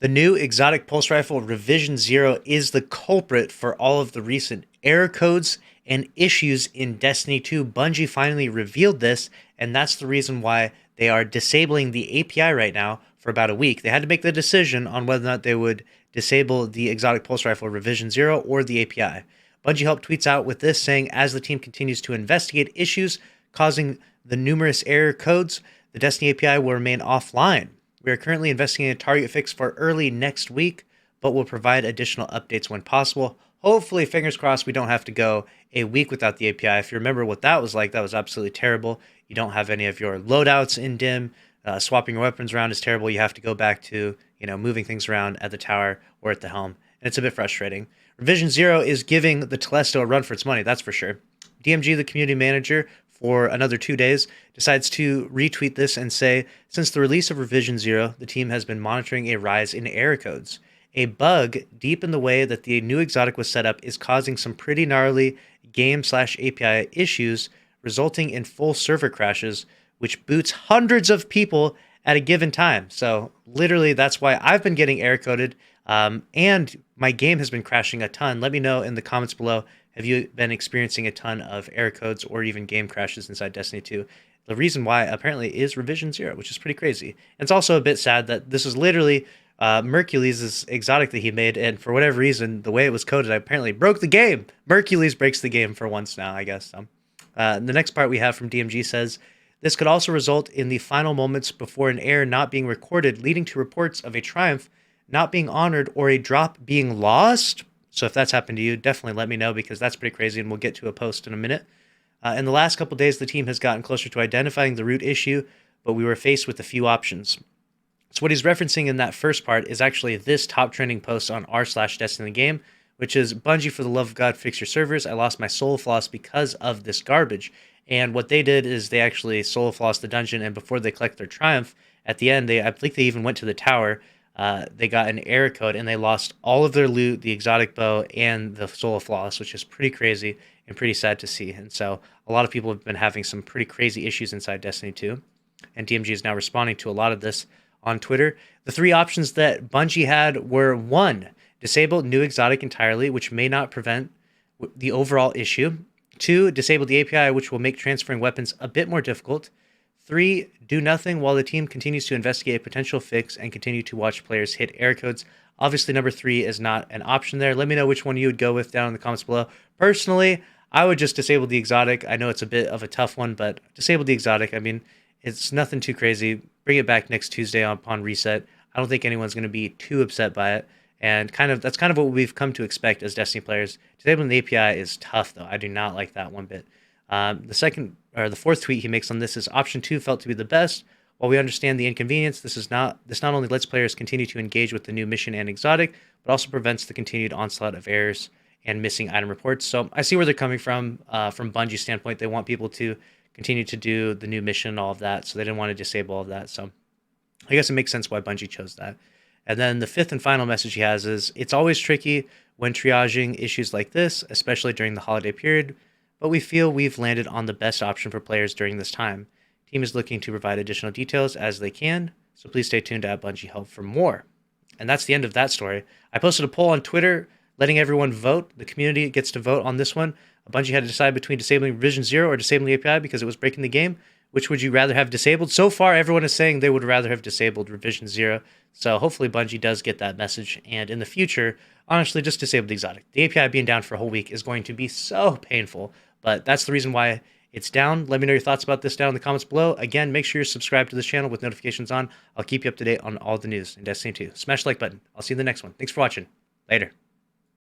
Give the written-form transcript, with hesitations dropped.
The new exotic pulse rifle Revision Zero is the culprit for all of the recent error codes and issues in Destiny 2. Bungie finally revealed this, and that's the reason why they are disabling the API right now for about a week. They had to make the decision on whether or not they would disable the exotic pulse rifle Revision Zero or the API. Bungie helped tweets out with this, saying, as the team continues to investigate issues causing the numerous error codes, the Destiny API will remain offline. We are currently investigating a target fix for early next week, but will provide additional updates when possible. Hopefully, fingers crossed, we don't have to go a week without the API. If you remember what that was like, that was absolutely terrible. You don't have any of your loadouts in dim. Swapping your weapons around is terrible. You have to go back to, moving things around at the tower or at the helm, and it's a bit frustrating. Revision Zero is giving the Telesto a run for its money, that's for sure. DMG, the community manager, for another 2 days, decides to retweet this and say, since the release of Revision Zero, the team has been monitoring a rise in error codes. A bug deep in the way that the new exotic was set up is causing some pretty gnarly game/API issues, resulting in full server crashes, which boots hundreds of people at a given time. So literally, that's why I've been getting error coded, and my game has been crashing a ton. Let me know in the comments below. Have you been experiencing a ton of error codes or even game crashes inside Destiny 2? The reason why apparently is Revision Zero, which is pretty crazy. And it's also a bit sad that this is literally Mercules' exotic that he made, and for whatever reason, the way it was coded apparently broke the game. Mercules breaks the game for once now, I guess. The next part we have from DMG says, this could also result in the final moments before an error not being recorded, leading to reports of a triumph not being honored or a drop being lost. So if that's happened to you, definitely let me know, because that's pretty crazy, and we'll get to a post in a minute. In the last couple days, the team has gotten closer to identifying the root issue, but we were faced with a few options. So what he's referencing in that first part is actually this top trending post on r/Destiny game, which is, Bungie, for the love of God, fix your servers. I lost my soul floss because of this garbage. And what they did is they actually soul flossed the dungeon, and before they collect their triumph, at the end, I think they even went to the tower. They got an error code, and they lost all of their loot, the exotic bow, and the soul of floss, which is pretty crazy and pretty sad to see. And so a lot of people have been having some pretty crazy issues inside Destiny 2, and DMG is now responding to a lot of this on Twitter. The three options that Bungie had were: 1, disable new exotic entirely, which may not prevent the overall issue; 2, disable the API, which will make transferring weapons a bit more difficult; 3, do nothing while the team continues to investigate a potential fix and continue to watch players hit error codes. Obviously, number 3 is not an option there. Let me know which one you would go with down in the comments below. Personally, I would just disable the exotic. I know it's a bit of a tough one, but disable the exotic. I mean, it's nothing too crazy. Bring it back next Tuesday upon reset. I don't think anyone's going to be too upset by it. And that's kind of what we've come to expect as Destiny players. Disabling the API is tough, though. I do not like that one bit. The fourth tweet he makes on this is, option 2 felt to be the best. While we understand the inconvenience, this not only lets players continue to engage with the new mission and exotic, but also prevents the continued onslaught of errors and missing item reports. So I see where they're coming from Bungie's standpoint. They want people to continue to do the new mission and all of that, so they didn't want to disable all of that. So I guess it makes sense why Bungie chose that. And then the fifth and final message he has is, it's always tricky when triaging issues like this, especially during the holiday period, but we feel we've landed on the best option for players during this time. Team is looking to provide additional details as they can, so please stay tuned to @Bungie Help for more. And that's the end of that story. I posted a poll on Twitter letting everyone vote. The community gets to vote on this one. Bungie had to decide between disabling Revision Zero or disabling the API because it was breaking the game. Which would you rather have disabled? So far, everyone is saying they would rather have disabled Revision Zero. So hopefully Bungie does get that message. And in the future, honestly, just disable the exotic. The API being down for a whole week is going to be so painful. But that's the reason why it's down. Let me know your thoughts about this down in the comments below. Again, make sure you're subscribed to this channel with notifications on. I'll keep you up to date on all the news in Destiny 2. Smash the like button. I'll see you in the next one. Thanks for watching. Later.